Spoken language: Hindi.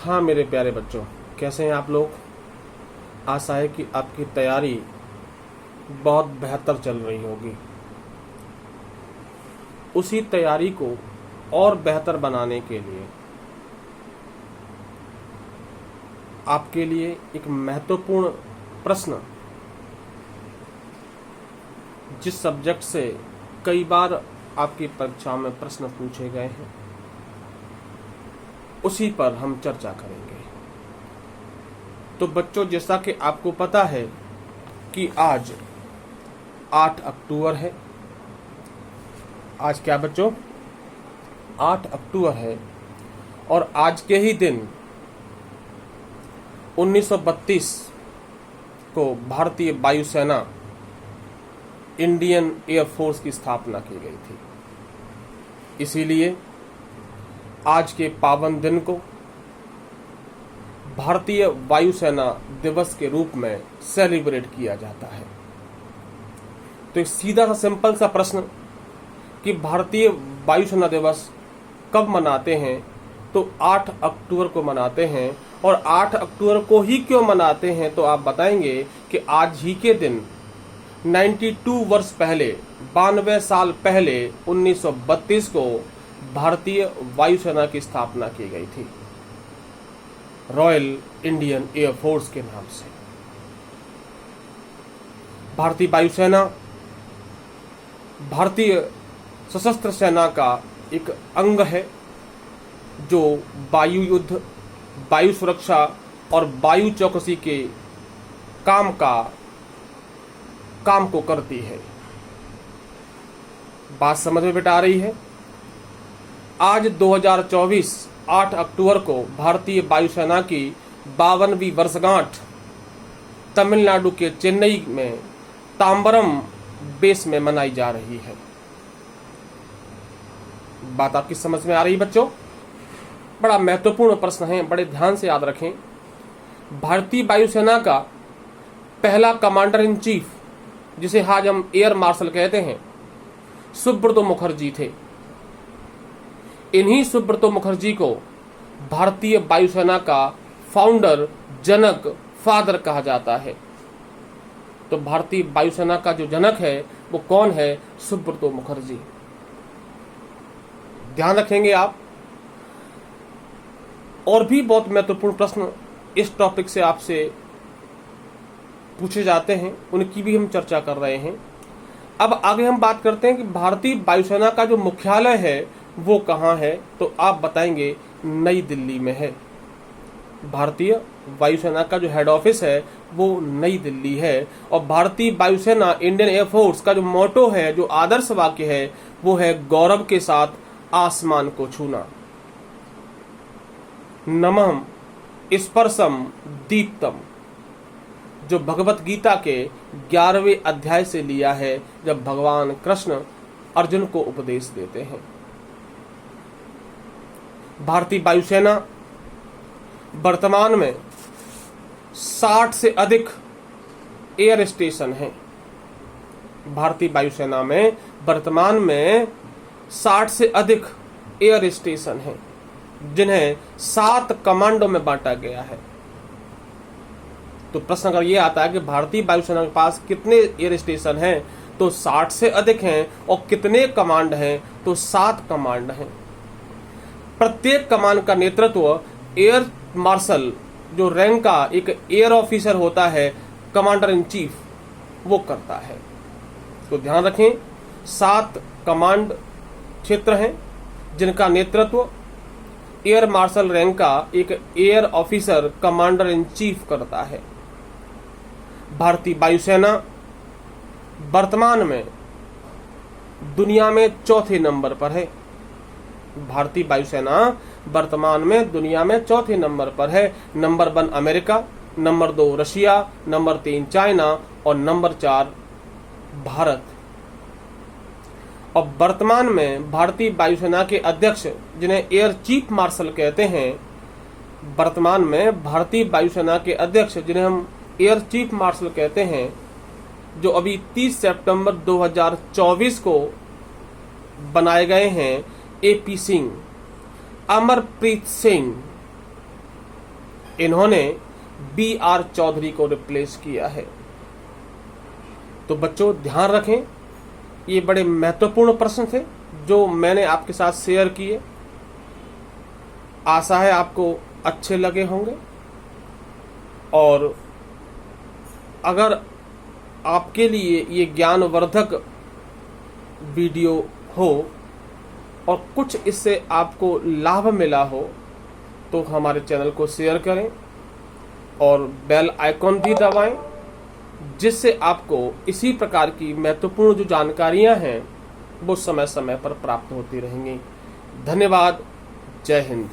हाँ मेरे प्यारे बच्चों, कैसे हैं आप लोग। आशा है कि आपकी तैयारी बहुत बेहतर चल रही होगी। उसी तैयारी को और बेहतर बनाने के लिए आपके लिए एक महत्वपूर्ण प्रश्न, जिस सब्जेक्ट से कई बार आपकी परीक्षा में प्रश्न पूछे गए हैं, उसी पर हम चर्चा करेंगे। तो बच्चों, जैसा कि आपको पता है कि आज 8 अक्टूबर है। आज क्या बच्चों? 8 अक्टूबर है। और आज के ही दिन 1932 को भारतीय वायुसेना, इंडियन एयरफोर्स की स्थापना की गई थी। इसीलिए आज के पावन दिन को भारतीय वायुसेना दिवस के रूप में सेलिब्रेट किया जाता है। तो एक सीधा सा सिंपल सा प्रश्न कि भारतीय वायुसेना दिवस कब मनाते हैं? तो 8 अक्टूबर को मनाते हैं। और 8 अक्टूबर को ही क्यों मनाते हैं? तो आप बताएंगे कि आज ही के दिन 92 वर्ष पहले, 92 साल पहले 1932 को भारतीय वायुसेना की स्थापना की गई थी, रॉयल इंडियन एयरफोर्स के नाम से। भारतीय वायुसेना भारतीय सशस्त्र सेना का एक अंग है, जो वायु युद्ध, वायु सुरक्षा और वायु चौकसी के काम को करती है। बात समझ में बेटा आ रही है? आज 2024 8 अक्टूबर को भारतीय वायुसेना की 52वीं वर्षगांठ तमिलनाडु के चेन्नई में तांबरम बेस में मनाई जा रही है। बात आपकी समझ में आ रही बच्चों? बड़ा महत्वपूर्ण प्रश्न है, बड़े ध्यान से याद रखें। भारतीय वायुसेना का पहला कमांडर इन चीफ, जिसे आज हम एयर मार्शल कहते हैं, सुब्रतो मुखर्जी थे। इन्हीं सुब्रतो मुखर्जी को भारतीय वायुसेना का फाउंडर, जनक, फादर कहा जाता है। तो भारतीय वायुसेना का जो जनक है वो कौन है? सुब्रतो मुखर्जी। ध्यान रखेंगे आप। और भी बहुत महत्वपूर्ण प्रश्न इस टॉपिक से आपसे पूछे जाते हैं, उनकी भी हम चर्चा कर रहे हैं। अब आगे हम बात करते हैं कि भारतीय वायुसेना का जो मुख्यालय है वो कहाँ है? तो आप बताएंगे नई दिल्ली में है। भारतीय वायुसेना का जो हेड ऑफिस है वो नई दिल्ली है। और भारतीय वायुसेना, इंडियन एयरफोर्स का जो मोटो है, जो आदर्श वाक्य है, वो है गौरव के साथ आसमान को छूना। नमः स्पर्शम दीप्तम, जो भगवत गीता के 11वें अध्याय से लिया है, जब भगवान कृष्ण अर्जुन को उपदेश देते हैं। भारतीय वायुसेना वर्तमान में 60 से अधिक एयर स्टेशन हैं। भारतीय वायुसेना में वर्तमान में 60 से अधिक एयर स्टेशन हैं, जिन्हें 7 कमांडों में बांटा गया है। तो प्रश्न अगर ये आता है कि भारतीय वायुसेना के पास कितने एयर स्टेशन हैं, तो 60 से अधिक हैं। और कितने कमांड हैं? तो 7 कमांड हैं। प्रत्येक कमांड का नेतृत्व एयर मार्शल, जो रैंक का एक एयर ऑफिसर होता है, कमांडर इन चीफ, वो करता है। तो ध्यान रखें, 7 कमांड क्षेत्र हैं जिनका नेतृत्व एयर मार्शल रैंक का एक air officer, commander in chief करता है। भारतीय वायुसेना वर्तमान में दुनिया में 4थे नंबर पर है। भारतीय वायुसेना वर्तमान में दुनिया में 4थे नंबर पर है। Number 1 America, number 2 Russia, number 3 China और नंबर 4 भारत। और वर्तमान में भारतीय वायुसेना के अध्यक्ष, जिन्हें एयर चीफ मार्शल कहते हैं, वर्तमान में भारतीय वायुसेना के अध्यक्ष, जिन्हें हम एयर चीफ मार्शल कहते हैं, जो अभी 30 सितंबर 2024 को बनाए गए हैं, AP सिंह, अमरप्रीत सिंह, इन्होंने BR चौधरी को रिप्लेस किया है। तो बच्चों ध्यान रखें, ये बड़े महत्वपूर्ण प्रश्न थे जो मैंने आपके साथ शेयर किए। आशा है आपको अच्छे लगे होंगे, और अगर आपके लिए ये ज्ञानवर्धक वीडियो हो और कुछ इससे आपको लाभ मिला हो तो हमारे चैनल को शेयर करें और बेल आइकॉन भी दबाएं, जिससे आपको इसी प्रकार की महत्वपूर्ण जो जानकारियां हैं वो समय समय पर प्राप्त होती रहेंगी। धन्यवाद। जय हिंद।